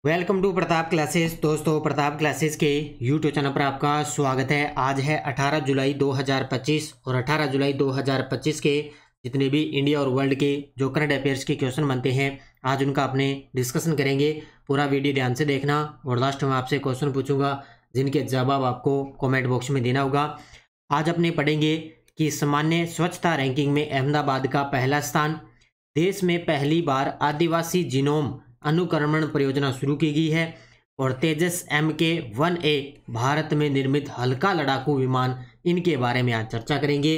Welcome to Pratap Classes. दोस्तों, Pratap Classes के YouTube channel पर आपका स्वागत है। आज है 18 जुलाई 2025 और 18 जुलाई 2025 के जितने भी इंडिया और वर्ल्ड के जो करंट अफेयर्स के क्वेश्चन बनते हैं, आज उनका अपने डिस्कशन करेंगे। पूरा वीडियो ध्यान से देखना और लास्ट में आपसे क्वेश्चन पूछूंगा जिनके जवाब आपको कॉमेंट बॉक्स में देना होगा। आज अपने पढ़ेंगे कि सामान्य स्वच्छता रैंकिंग में अहमदाबाद का पहला स्थान, देश में पहली बार आदिवासी जीनोम अनुकरण परियोजना शुरू की गई है और तेजस MK-1A भारत में निर्मित हल्का लड़ाकू विमान, इनके बारे में आज चर्चा करेंगे।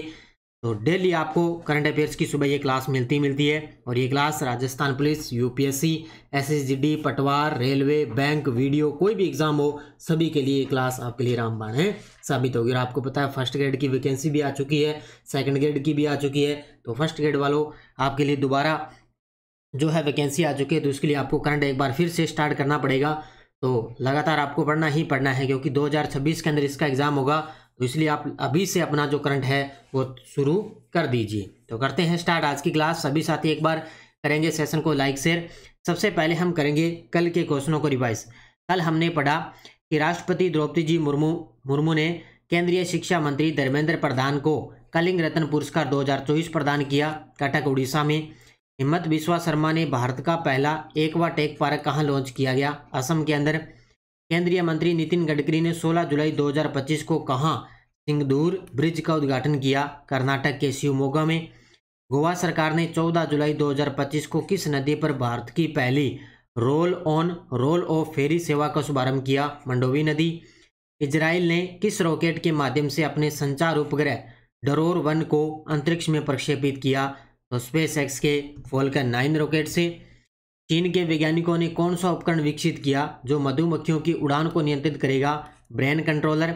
तो डेली आपको करंट अफेयर्स की सुबह ये क्लास मिलती है और ये class Rajasthan police, UPSC, SSGD, पटवार, रेलवे, बैंक, वीडियो, कोई भी एग्जाम हो सभी के लिए ये क्लास आपके लिए रामबाण है साबित होगी। और आपको पता है फर्स्ट ग्रेड की वैकेंसी भी आ चुकी है, सेकंड ग्रेड की भी आ चुकी है। तो फर्स्ट ग्रेड वालों आपके लिए दोबारा जो है वैकेंसी आ चुकी है, तो उसके लिए आपको करंट एक बार फिर से स्टार्ट करना पड़ेगा। तो लगातार आपको पढ़ना ही पढ़ना है क्योंकि 2026 के अंदर इसका एग्जाम होगा, तो इसलिए आप अभी से अपना जो करंट है वो शुरू कर दीजिए। तो करते हैं स्टार्ट आज की क्लास। सभी साथी एक बार करेंगे सेशन को लाइक शेयर। सबसे पहले हम करेंगे कल के क्वेश्चनों को रिवाइज। कल हमने पढ़ा कि राष्ट्रपति द्रौपदी जी मुर्मू ने केंद्रीय शिक्षा मंत्री धर्मेंद्र प्रधान को कलिंग रत्न पुरस्कार 2024 प्रदान किया कटक उड़ीसा में। हिम्मत बिस्वा शर्मा ने भारत का पहला एक्वा टेक पार्क कहाँ लॉन्च किया गया? असम के अंदर। केंद्रीय मंत्री नितिन गडकरी ने 16 जुलाई 2025 को कहाँ सिंगदूर ब्रिज का उद्घाटन किया? कर्नाटक के शिवमोगा में। गोवा सरकार ने 14 जुलाई 2025 को किस नदी पर भारत की पहली रोल ऑफ फेरी सेवा का शुभारंभ किया? मंडोवी नदी। इजराइल ने किस रॉकेट के माध्यम से अपने संचार उपग्रह डरोर 1 को अंतरिक्ष में प्रक्षेपित किया? तो स्पेस एक्स के फॉल्कन 9 रॉकेट से। चीन के वैज्ञानिकों ने कौन सा उपकरण विकसित किया जो मधुमक्खियों की उड़ान को नियंत्रित करेगा? Brain controller.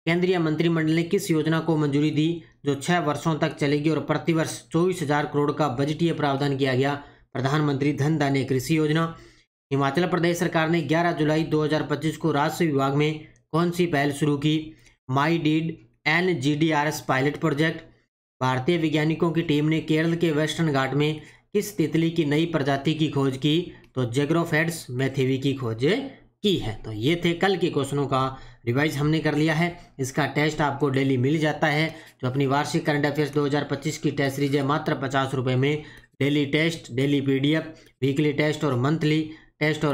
केंद्रीय मंत्रिमंडल ने किस योजना को मंजूरी दी जो 6 वर्षों तक चलेगी और प्रतिवर्ष 24,000 करोड़ का बजटीय प्रावधान किया गया? प्रधानमंत्री धन धान्य कृषि योजना। हिमाचल प्रदेश सरकार ने 11 जुलाई 2025 को राजस्व विभाग में कौन सी पहल शुरू की? माई डीड NGDRS पायलट प्रोजेक्ट। भारतीय वैज्ञानिकों की टीम ने केरल के वेस्टर्न घाट में किस तितली की नई प्रजाति की खोज की? तो जेग्रोफेड्स मैथेवी की खोज की है। तो ये थे कल के क्वेश्चनों का रिवाइज हमने कर लिया है। इसका टेस्ट आपको डेली मिल जाता है। जो अपनी वार्षिक करंट अफेयर्स 2025 की टेस्ट सीरीज है, मात्र 50 रुपये में daily test, daily PDF, weekly test और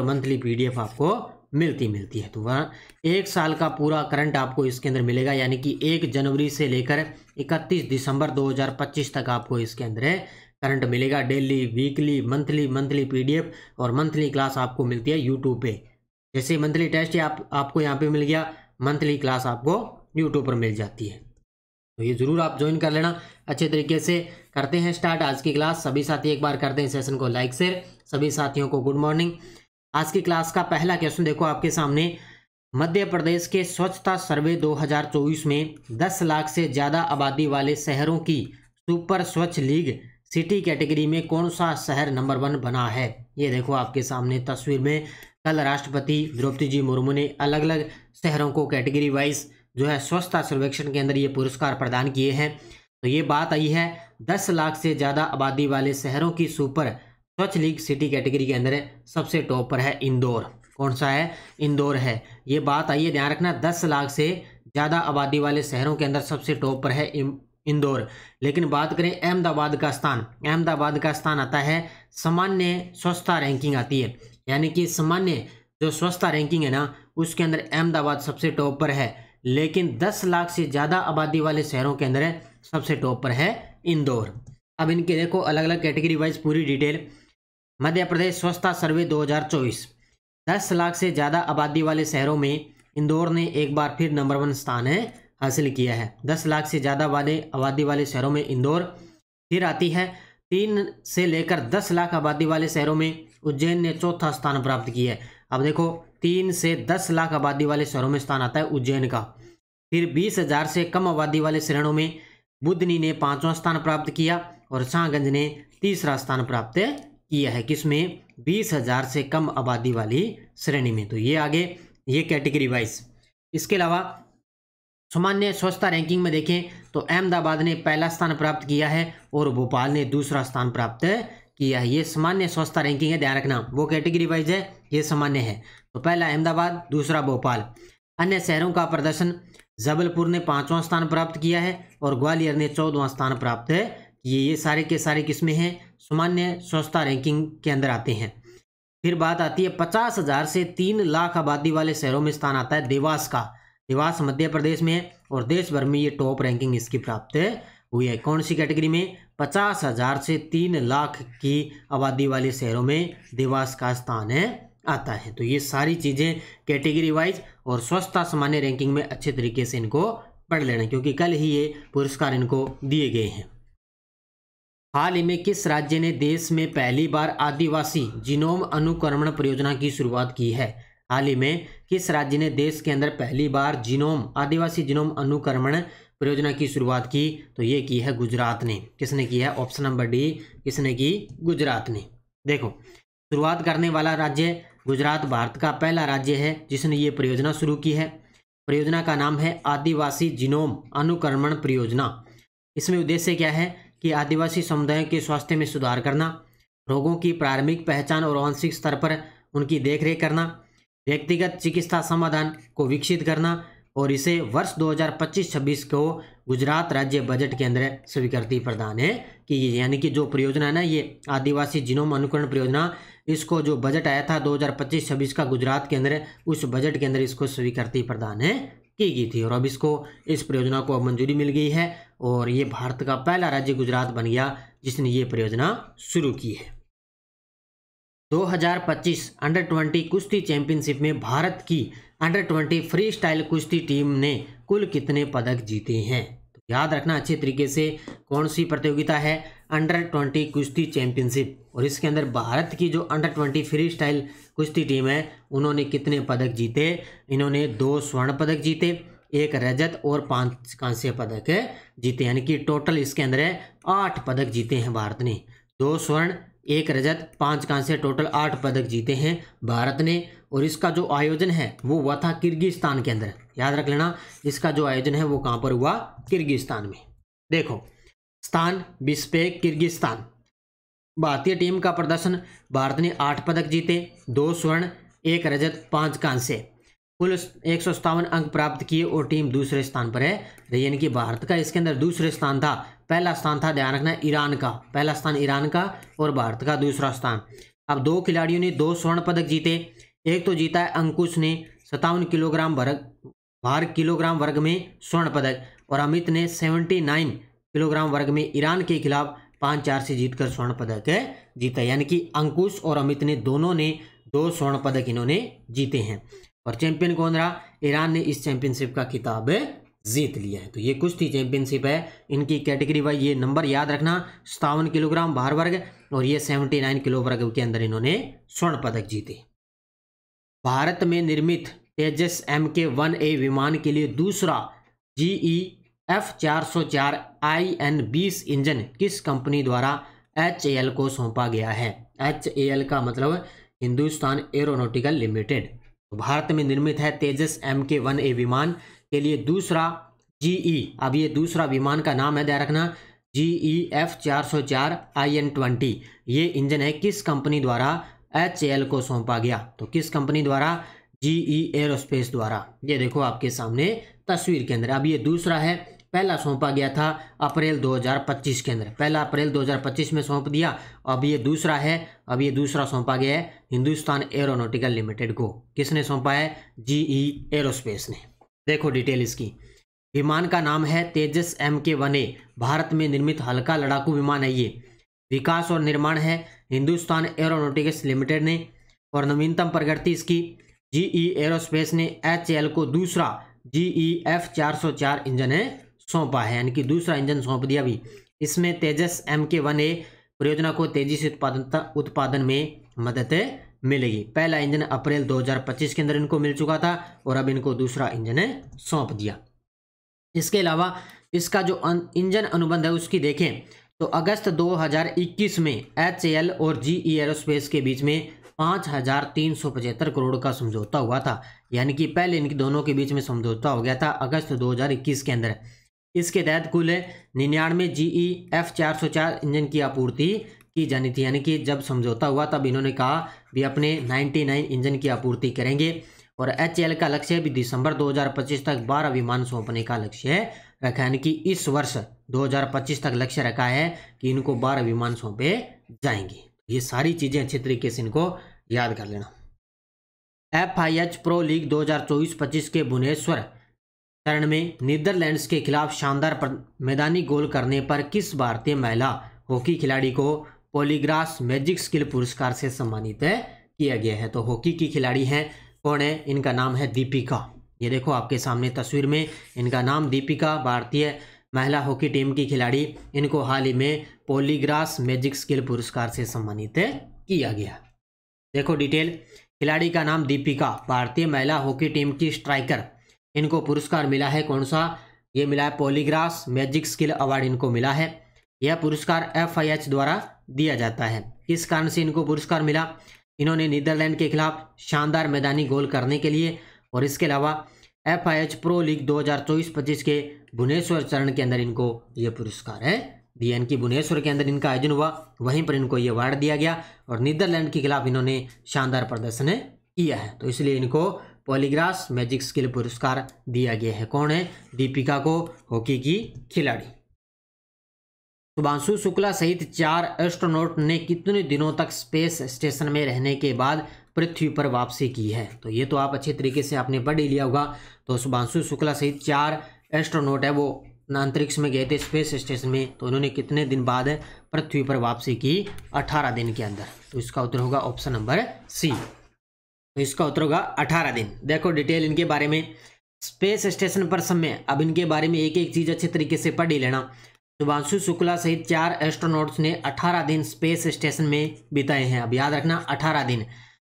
मंथली PDF आपको मिलती है। तो वह 1 साल का पूरा करंट आपको इसके अंदर मिलेगा, यानी कि 1 जनवरी से लेकर 31 दिसंबर 2025 तक आपको इसके अंदर करंट मिलेगा। डेली, वीकली, मंथली PDF और मंथली क्लास आपको मिलती है यूट्यूब पे। जैसे मंथली टेस्ट आपको यहाँ पे मिल गया, मंथली क्लास आपको यूट्यूब पर मिल जाती है। तो ये जरूर आप ज्वाइन कर लेना अच्छे तरीके से। करते हैं स्टार्ट आज की क्लास। सभी साथी एक बार करते हैं सेशन को लाइक शेयर। सभी साथियों को गुड मॉर्निंग। आज की क्लास का पहला क्वेश्चन देखो आपके सामने। मध्य प्रदेश के स्वच्छता सर्वे 2024 में 10 लाख से ज़्यादा आबादी वाले शहरों की सुपर स्वच्छ लीग सिटी कैटेगरी में कौन सा शहर नंबर 1 बना है? ये देखो आपके सामने तस्वीर में। कल राष्ट्रपति द्रौपदी जी मुर्मू ने अलग अलग शहरों को कैटेगरी वाइज जो है स्वच्छता सर्वेक्षण के अंदर ये पुरस्कार प्रदान किए हैं। तो ये बात आई है 10 लाख से ज़्यादा आबादी वाले शहरों की सुपर स्वच्छ लीग सिटी कैटेगरी के अंदर सबसे टॉप पर है इंदौर। कौन सा है? इंदौर है। ये बात आइए ध्यान रखना, 10 लाख से ज़्यादा आबादी वाले शहरों के अंदर सबसे टॉप पर है इंदौर। लेकिन बात करें अहमदाबाद का स्थान, अहमदाबाद का स्थान आता है सामान्य स्वच्छता रैंकिंग आती है, यानी कि सामान्य जो स्वच्छता रैंकिंग है ना, उसके अंदर अहमदाबाद सबसे टॉप पर है। लेकिन 10 लाख से ज़्यादा आबादी वाले शहरों के अंदर सबसे टॉप पर है इंदौर। अब इनके देखो अलग अलग कैटेगरी वाइज पूरी डिटेल। मध्य प्रदेश स्वच्छता सर्वे 2024, 10 लाख से ज़्यादा आबादी वाले शहरों में इंदौर ने एक बार फिर नंबर 1 स्थान हासिल किया है। 10 लाख से ज़्यादा आबादी वाले शहरों में इंदौर। फिर आती है 3 से लेकर 10 लाख आबादी वाले शहरों में उज्जैन ने चौथा स्थान प्राप्त किया है। अब देखो 3 से 10 लाख आबादी वाले शहरों में स्थान आता है उज्जैन का। फिर 20,000 से कम आबादी वाले शहरों में बुधनी ने 5वां स्थान प्राप्त किया और शाहगंज ने 3रा स्थान प्राप्त किया है। किसमें? 20,000 से कम आबादी वाली श्रेणी में। तो ये आगे ये कैटेगरी वाइज। इसके अलावा सामान्य स्वच्छता रैंकिंग में देखें तो अहमदाबाद ने पहला स्थान प्राप्त किया है और भोपाल ने दूसरा स्थान प्राप्त किया है। ये सामान्य स्वच्छता रैंकिंग है, ध्यान रखना। वो कैटेगरी वाइज है ये सामान्य है। तो पहला अहमदाबाद, दूसरा भोपाल। अन्य शहरों का प्रदर्शन, जबलपुर ने 5वां स्थान प्राप्त किया है और ग्वालियर ने 14वां स्थान प्राप्त किए। ये सारे के सारे किसमें हैं? सामान्य स्वच्छता रैंकिंग के अंदर आते हैं। फिर बात आती है 50,000 से 3 लाख आबादी वाले शहरों में स्थान आता है देवास का। देवास मध्य प्रदेश में है और देश भर में ये टॉप रैंकिंग इसकी प्राप्त हुई है। कौन सी कैटेगरी में? 50,000 से 3 लाख की आबादी वाले शहरों में देवास का स्थान आता है। तो ये सारी चीज़ें कैटेगरी वाइज और स्वच्छता सामान्य रैंकिंग में अच्छे तरीके से इनको पढ़ लेना, क्योंकि कल ही ये पुरस्कार इनको दिए गए हैं। हाल ही में किस राज्य ने देश में पहली बार आदिवासी जीनोम अनुक्रमण परियोजना की शुरुआत की है? हाल ही में किस राज्य ने देश के अंदर पहली बार आदिवासी जीनोम अनुक्रमण परियोजना की शुरुआत की? तो ये की है गुजरात ने। किसने की है? ऑप्शन नंबर डी, किसने की? गुजरात ने। देखो, शुरुआत करने वाला राज्य गुजरात भारत का पहला राज्य है जिसने ये परियोजना शुरू की है। परियोजना का नाम है आदिवासी जीनोम अनुक्रमण परियोजना। इसमें उद्देश्य क्या है कि आदिवासी समुदायों के स्वास्थ्य में सुधार करना, रोगों की प्रारंभिक पहचान और आंशिक स्तर पर उनकी देखरेख करना, व्यक्तिगत चिकित्सा समाधान को विकसित करना और इसे वर्ष 2025-26 को गुजरात राज्य बजट के अंदर स्वीकृति प्रदान की। यानी कि जो परियोजना है ना, ये आदिवासी जीनोम अनुकरण परियोजना, इसको जो बजट आया था 2025-26 का गुजरात के अंदर, उस बजट के अंदर इसको स्वीकृति प्रदान की गई थी और अब इसको इस परियोजना को अब मंजूरी मिल गई है और ये भारत का पहला राज्य गुजरात बन गया जिसने ये परियोजना शुरू की है। 2025 अंडर 20 कुश्ती चैंपियनशिप में भारत की अंडर 20 फ्री स्टाइल कुश्ती टीम ने कुल कितने पदक जीते हैं? तो याद रखना अच्छे तरीके से, कौन सी प्रतियोगिता है? अंडर 20 कुश्ती चैंपियनशिप। और इसके अंदर भारत की जो अंडर 20 फ्री स्टाइल कुश्ती टीम है उन्होंने कितने पदक जीते? इन्होंने 2 स्वर्ण पदक जीते, 1 रजत और 5 कांस्य पदक जीते। यानी कि टोटल इसके अंदर 8 पदक जीते हैं भारत ने। 2 स्वर्ण, 1 रजत, 5 कांस्य, टोटल 8 पदक जीते हैं भारत ने। और इसका जो आयोजन है वो हुआ था किर्गिस्तान के अंदर। याद रख लेना, इसका जो आयोजन है वो कहाँ पर हुआ? किर्गिस्तान में। देखो, स्थान बिश्केक, किर्गिस्तान। भारतीय टीम का प्रदर्शन, भारत ने 8 पदक जीते, 2 स्वर्ण, 1 रजत, 5 कांस्य, कुल 157 अंक प्राप्त किए और टीम दूसरे स्थान पर है। यानी कि भारत का इसके अंदर दूसरे स्थान था, पहला स्थान था, ध्यान रखना, ईरान का। पहला स्थान ईरान का और भारत का दूसरा स्थान। अब 2 खिलाड़ियों ने 2 स्वर्ण पदक जीते। एक तो जीता है अंकुश ने 57 किलोग्राम वर्ग में स्वर्ण पदक और अमित ने 79 किलोग्राम वर्ग में ईरान के खिलाफ 5-4 से जीतकर स्वर्ण पदक जीता। यानी कि अंकुश और अमित ने दोनों ने 2 स्वर्ण पदक इन्होंने जीते हैं। और चैंपियन कौन रहा? ईरान ने इस चैंपियनशिप का खिताब जीत लिया है। तो ये कुश्ती चैंपियनशिप है। इनकी कैटेगरी वाइज ये नंबर याद रखना, 57 किलोग्राम भार वर्ग और ये 79 किलो वर्ग के अंदर इन्होंने स्वर्ण पदक जीते। भारत में निर्मित तेजस MK-1A विमान के लिए दूसरा GE F404 IN-20 इंजन किस कंपनी द्वारा HAL को सौंपा गया है? HAL का मतलब हिंदुस्तान एरोनॉटिकल लिमिटेड। भारत में निर्मित है तेजस MK-1A विमान के लिए दूसरा GE, अब ये दूसरा विमान का नाम है, ध्यान रखना, GE F404 IN-20। ये इंजन है किस कंपनी द्वारा HAL को सौंपा गया? तो किस कंपनी द्वारा? GE एरोस्पेस द्वारा। ये देखो आपके सामने तस्वीर के अंदर। अब ये दूसरा है, पहला सौंपा गया था अप्रैल 2025 के अंदर, पहला अप्रैल 2025 में सौंप दिया। अब ये दूसरा है, अब ये दूसरा सौंपा गया है हिंदुस्तान एरोनॉटिकल लिमिटेड को। किसने सौंपा है? GE एरोस्पेस ने। देखो डिटेल इसकी। विमान का नाम है तेजस MK-1A, भारत में निर्मित हल्का लड़ाकू विमान है। ये विकास और निर्माण है हिंदुस्तान एरोनॉटिक्स लिमिटेड ने और नवीनतम प्रगति इसकी GE एरोस्पेस ने HAL को दूसरा GE F404 इंजन सौंपा है, यानी कि दूसरा इंजन सौंप दिया। भी इसमें तेजस MK-1A परियोजना को तेजी से उत्पादन में मदद मिलेगी। पहला इंजन अप्रैल 2025 के अंदर इनको मिल चुका था और अब इनको दूसरा इंजन सौंप दिया। इसके अलावा इसका जो इंजन अनुबंध है उसकी देखें तो अगस्त 2021 में HAL और GE एरोस्पेस के बीच में 5,375 करोड़ का समझौता हुआ था। यानी कि पहले इनके दोनों के बीच में समझौता हो गया था अगस्त 2021 के अंदर। इसके तहत कुल 99 GE F404 इंजन की आपूर्ति की जानी थी, यानी कि जब समझौता हुआ तब इन्होंने कहा भी अपने 99 इंजन की आपूर्ति करेंगे। और HAL का लक्ष्य भी दिसंबर 2025 तक 12 विमान सौंपने का लक्ष्य रखा है, यानी कि इस वर्ष 2025 तक लक्ष्य रखा है कि इनको 12 विमान सौंपे जाएंगे। ये सारी चीजें अच्छे तरीके से इनको याद कर लेना। FIH प्रो लीग 2024-25 के भुवनेश्वर चरण में नीदरलैंड्स के खिलाफ शानदार मैदानी गोल करने पर किस भारतीय महिला हॉकी खिलाड़ी को पॉलीग्रास मैजिक स्किल पुरस्कार से सम्मानित किया गया है? तो हॉकी की खिलाड़ी हैं, कौन है? इनका नाम है दीपिका। ये देखो आपके सामने तस्वीर में, इनका नाम दीपिका, भारतीय महिला हॉकी टीम की खिलाड़ी। इनको हाल ही में पॉलीग्रास मैजिक स्किल पुरस्कार से सम्मानित किया गया। देखो डिटेल, खिलाड़ी का नाम दीपिका, भारतीय महिला हॉकी टीम की स्ट्राइकर। इनको पुरस्कार मिला है कौन सा? ये मिला है पॉलीग्रास मैजिक स्किल अवार्ड इनको मिला है। यह पुरस्कार FIH द्वारा दिया जाता है। किस कारण से इनको पुरस्कार मिला? इन्होंने नीदरलैंड के खिलाफ शानदार मैदानी गोल करने के लिए, और इसके अलावा FIH प्रो लीग 2024-25 के भुवनेश्वर चरण के अंदर इनको ये पुरस्कार है दिया। इनकी भुवनेश्वर के अंदर इनका आयोजन हुआ, वहीं पर इनको ये अवार्ड दिया गया और नीदरलैंड के खिलाफ इन्होंने शानदार प्रदर्शन किया है, तो इसलिए इनको पॉलीग्रास मैजिक स्किल पुरस्कार दिया गया है। कौन है? दीपिका को, हॉकी की खिलाड़ी। शुभांशु शुक्ला सहित 4 एस्ट्रोनॉट ने कितने दिनों तक स्पेस स्टेशन में रहने के बाद पृथ्वी पर वापसी की है? तो ये तो आप अच्छे तरीके से आपने पढ़ ही लिया होगा। तो शुभांशु शुक्ला सहित 4 एस्ट्रोनॉट है वो अंतरिक्ष में गए थे स्पेस स्टेशन में, तो इन्होंने कितने दिन बाद पृथ्वी पर वापसी की? 18 दिन के अंदर। तो इसका उत्तर होगा ऑप्शन नंबर सी। तो इसका उत्तर होगा 18 दिन। देखो डिटेल इनके बारे में, स्पेस स्टेशन पर समय। अब इनके बारे में एक एक चीज अच्छे तरीके से पढ़ ही लेना। शुभांशु शुक्ला सहित 4 एस्ट्रोनॉट्स ने 18 दिन स्पेस स्टेशन में बिताए हैं। अब याद रखना 18 दिन।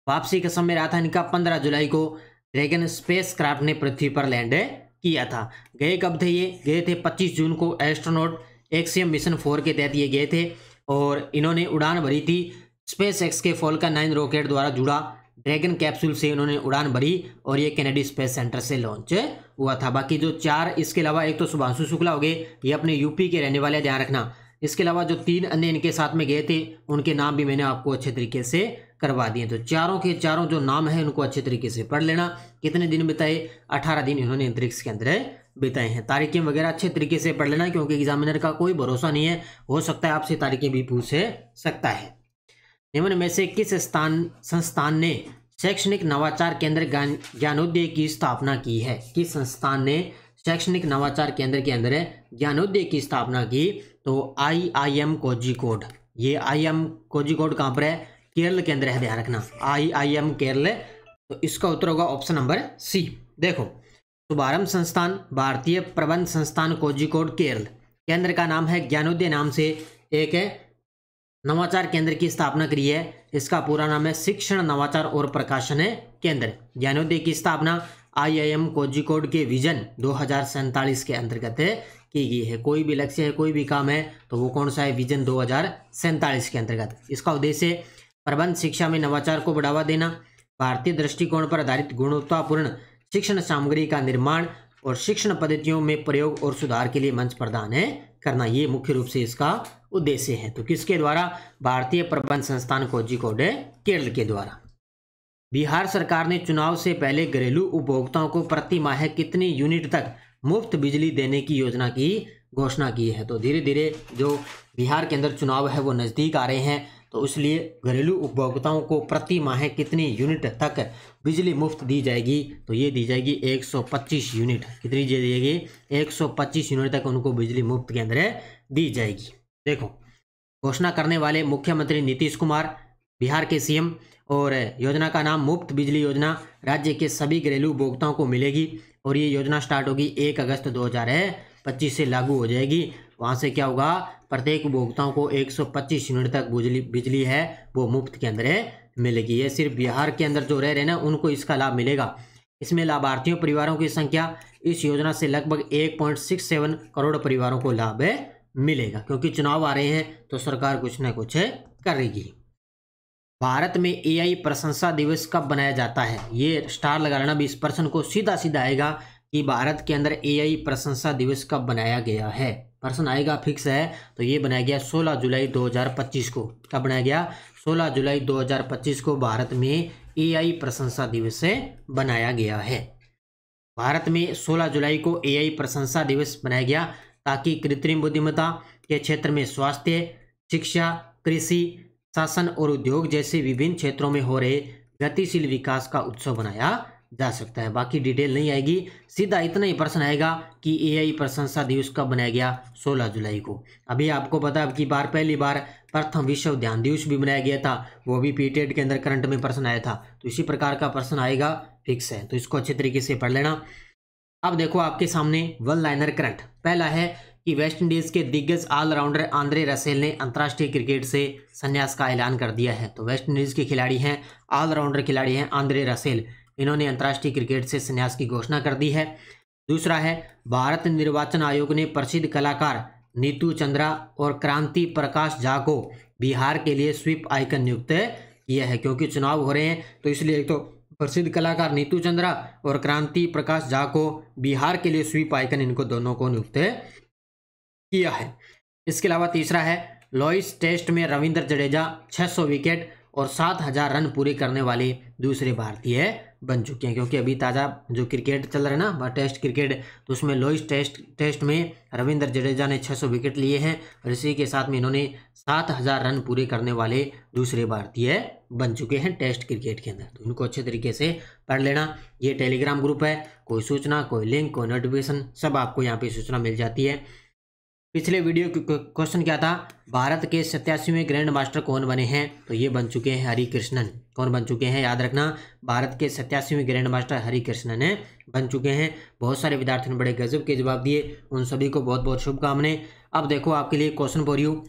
वापसी का समय रहा था इनका 15 जुलाई को। ड्रैगन स्पेस क्राफ्ट ने पृथ्वी पर लैंड किया था। गए कब थे ये? गए थे 25 जून को। एस्ट्रोनॉट एक्सियम मिशन 4 के तहत ये गए थे और इन्होंने उड़ान भरी थी स्पेस एक्स के फॉल्कन 9 रॉकेट द्वारा जुड़ा ड्रैगन कैप्सूल से इन्होंने उड़ान भरी और ये कैनेडी स्पेस सेंटर से लॉन्च हुआ था। बाकी जो 4, इसके अलावा एक तो शुभांशु शुक्ला हो गए, ये अपने यूपी के रहने वाले, ध्यान रखना। इसके अलावा जो 3 अन्य इनके साथ में गए थे उनके नाम भी मैंने आपको अच्छे तरीके से करवा दिए। तो चारों के चारों जो नाम है उनको अच्छे तरीके से पढ़ लेना। कितने दिन बिताए? 18 दिन इन्होंने अंतरिक्ष के अंदर बिताए हैं। तारीखें वगैरह अच्छे तरीके से पढ़ लेना, क्योंकि एग्जामिनर का कोई भरोसा नहीं है, हो सकता है आपसे तारीखें भी पूछ सकता है। निम्न में से किस संस्थान ने शैक्षणिक नवाचार केंद्र ज्ञानोदय की स्थापना की है? किस संस्थान ने शैक्षणिक नवाचार केंद्र के अंदर ज्ञानोदय की स्थापना की? तो IIM कोझिकोड। ये IIM कोझिकोड कहाँ पर है? केरल के अंदर है, ध्यान रखना। IIM केरल। तो इसका उत्तर होगा ऑप्शन नंबर सी। देखो, शुभारंभ संस्थान भारतीय प्रबंध संस्थान कोझिकोड केरल, केंद्र का नाम है ज्ञानोदय, नाम से एक नवाचार केंद्र की स्थापना करी है। इसका पूरा नाम है शिक्षण नवाचार और प्रकाशन केंद्र। ज्ञानोदय की स्थापना IIM कोझिकोड के विजन 2047 के अंतर्गत की गई है। कोई भी लक्ष्य है, कोई भी काम है, तो वो कौन सा है? विजन 2047 के अंतर्गत। इसका उद्देश्य प्रबंध शिक्षा में नवाचार को बढ़ावा देना, भारतीय दृष्टिकोण पर आधारित गुणवत्तापूर्ण शिक्षण सामग्री का निर्माण और शिक्षण पद्धतियों में प्रयोग और सुधार के लिए मंच प्रदान करना। ये मुख्य रूप से इसका उद्देश्य है। तो किसके द्वारा? भारतीय प्रबंध संस्थान कोझिकोड केरल के द्वारा। बिहार सरकार ने चुनाव से पहले घरेलू उपभोक्ताओं को प्रति माह कितनी यूनिट तक मुफ्त बिजली देने की योजना की घोषणा की है? तो धीरे धीरे जो बिहार के अंदर चुनाव है वो नज़दीक आ रहे हैं, तो इसलिए घरेलू उपभोक्ताओं को प्रति माह कितनी यूनिट तक बिजली मुफ्त दी जाएगी? तो ये दी जाएगी 125 यूनिट। कितनी दी जाएगी? 125 यूनिट तक उनको बिजली मुफ्त के अंदर दी जाएगी। देखो, घोषणा करने वाले मुख्यमंत्री नीतीश कुमार, बिहार के CM, और योजना का नाम मुफ्त बिजली योजना राज्य के सभी घरेलू उपभोक्ताओं को मिलेगी और ये योजना स्टार्ट होगी 1 अगस्त 2025 से लागू हो जाएगी। वहाँ से क्या होगा? प्रत्येक उपभोक्ताओं को 125 यूनिट तक बिजली है वो मुफ्त के अंदर मिलेगी। ये सिर्फ बिहार के अंदर जो रह रहे हैं ना उनको इसका लाभ मिलेगा। इसमें लाभार्थियों परिवारों की संख्या इस योजना से लगभग 1.67 करोड़ परिवारों को लाभ मिलेगा, क्योंकि चुनाव आ रहे हैं तो सरकार कुछ ना कुछ करेगी। भारत में AI प्रशंसा दिवस कब बनाया जाता है? ये स्टार लगा लेना भी, इस प्रश्न को सीधा सीधा आएगा कि भारत के अंदर AI प्रशंसा दिवस कब बनाया गया है। प्रश्न आएगा फिक्स है तो ये बनाया गया 16 जुलाई 2025 को। कब बनाया गया? 16 जुलाई 2025 को भारत में AI प्रशंसा दिवस से बनाया गया है। भारत में 16 जुलाई को AI प्रशंसा दिवस बनाया गया ताकि कृत्रिम बुद्धिमत्ता के क्षेत्र में स्वास्थ्य, शिक्षा, कृषि, शासन और उद्योग जैसे विभिन्न क्षेत्रों में हो रहे गतिशील विकास का उत्सव बनाया जा सकता है। बाकी डिटेल नहीं आएगी, सीधा इतना ही प्रश्न आएगा कि AI प्रशंसा दिवस कब बनाया गया? 16 जुलाई को। अभी आपको पता अब की बार पहली बार प्रथम विश्व ध्यान दिवस भी बनाया गया था, वो भी PTET के अंदर करंट में प्रश्न आया था। तो इसी प्रकार का प्रश्न आएगा फिक्स है, तो इसको अच्छे तरीके से पढ़ लेना। अब देखो आपके सामने वन लाइनर करंट। पहला है कि वेस्ट इंडीज के दिग्गज ऑलराउंडर आंद्रे रसेल ने अंतर्राष्ट्रीय क्रिकेट से संन्यास का ऐलान कर दिया है। तो वेस्ट इंडीज के खिलाड़ी हैं, ऑलराउंडर खिलाड़ी हैं आंद्रे रसेल, इन्होंने अंतर्राष्ट्रीय क्रिकेट से संन्यास की घोषणा कर दी है। दूसरा है भारत निर्वाचन आयोग ने प्रसिद्ध कलाकार नीतू चंद्रा और क्रांति प्रकाश झा को बिहार के लिए स्वीप आइकन नियुक्त किया है। क्योंकि चुनाव हो रहे हैं तो इसलिए एक तो प्रसिद्ध कलाकार नीतू चंद्रा और क्रांति प्रकाश झा को बिहार के लिए स्वीप आइकन, इनको दोनों को नियुक्त किया है। इसके अलावा तीसरा है लॉइस टेस्ट में रविंद्र जडेजा 600 विकेट और 7000 रन पूरे करने वाले दूसरे भारतीय बन चुके हैं। क्योंकि अभी ताज़ा जो क्रिकेट चल रहा है ना टेस्ट क्रिकेट, तो उसमें लॉइस टेस्ट में रविंद्र जडेजा ने 600 विकेट लिए हैं और इसी के साथ में इन्होंने 7000 रन पूरे करने वाले दूसरे भारतीय बन चुके हैं टेस्ट क्रिकेट के अंदर। तो इनको अच्छे तरीके से पढ़ लेना। ये टेलीग्राम ग्रुप है, कोई सूचना, कोई लिंक, कोई नोटिफिकेशन सब आपको यहाँ पे सूचना मिल जाती है। पिछले वीडियो क्वेश्चन क्या था? भारत के 87वें ग्रैंड मास्टर कौन बने हैं? तो ये बन चुके हैं हरिकृष्णन। कौन बन चुके हैं? याद रखना, भारत के 87वें ग्रैंड मास्टर हरिकृष्णन बन चुके हैं। बहुत सारे विद्यार्थियों ने बड़े गजब के जवाब दिए, उन सभी को बहुत बहुत शुभकामनाएं। अब देखो आपके लिए क्वेश्चन फॉर यू,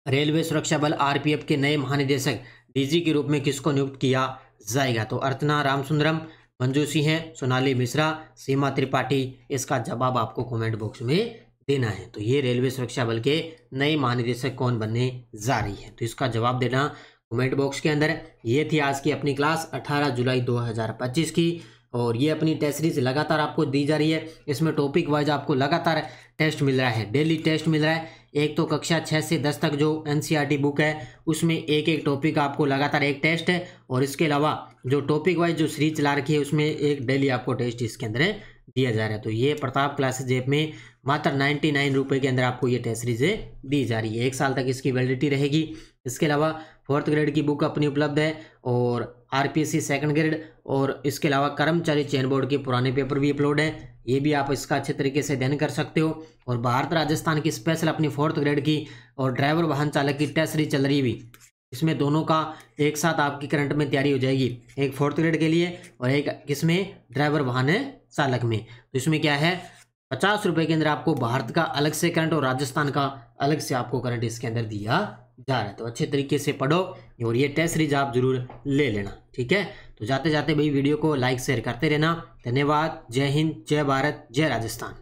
रेलवे सुरक्षा बल RPF के नए महानिदेशक DG के रूप में किसको नियुक्त किया जाएगा? तो अर्चना रामसुंदरम, मंजू सिंह, सोनाली मिश्रा, सीमा त्रिपाठी। इसका जवाब आपको कमेंट बॉक्स में देना है। तो ये रेलवे सुरक्षा बल के नए महानिदेशक कौन बनने जा रही है, तो इसका जवाब देना कमेंट बॉक्स के अंदर। ये थी आज की अपनी क्लास 18 जुलाई 2025 की, और ये अपनी टेस्ट सीरीज लगातार आपको दी जा रही है। इसमें टॉपिक वाइज आपको लगातार टेस्ट मिल रहा है, डेली टेस्ट मिल रहा है। एक तो कक्षा 6 से 10 तक जो NCERT बुक है उसमें एक एक टॉपिक आपको लगातार एक टेस्ट है, और इसके अलावा जो टॉपिक वाइज जो सीरीज चला रखी है उसमें एक डेली आपको टेस्ट इसके अंदर दिया जा रहा है। तो ये प्रताप क्लासेज ऐप में मात्र 99 रुपये के अंदर आपको ये टेस्ट सीरीज दी जा रही है। 1 साल तक इसकी वैलिडिटी रहेगी। इसके अलावा 4th ग्रेड की बुक अपनी उपलब्ध है, और RPSC 2nd ग्रेड, और इसके अलावा कर्मचारी चयन बोर्ड के पुराने पेपर भी अपलोड हैं। ये भी आप इसका अच्छे तरीके से अध्ययन कर सकते हो। और भारत राजस्थान की स्पेशल अपनी 4th ग्रेड की और ड्राइवर वाहन चालक की टेस्ट सीरीज चल रही भी, इसमें दोनों का एक साथ आपकी करंट में तैयारी हो जाएगी। एक 4th ग्रेड के लिए और एक किसमें? ड्राइवर वाहन चालक में। तो इसमें क्या है, 50 रुपये के अंदर आपको भारत का अलग से करंट और राजस्थान का अलग से आपको करंट इसके अंदर दिया जा रहा है। तो अच्छे तरीके से पढ़ो और ये टेस्ट सीरीज आप जरूर ले लेना, ठीक है। तो जाते जाते भाई वीडियो को लाइक शेयर करते रहना। धन्यवाद। जय हिंद, जय भारत, जय राजस्थान।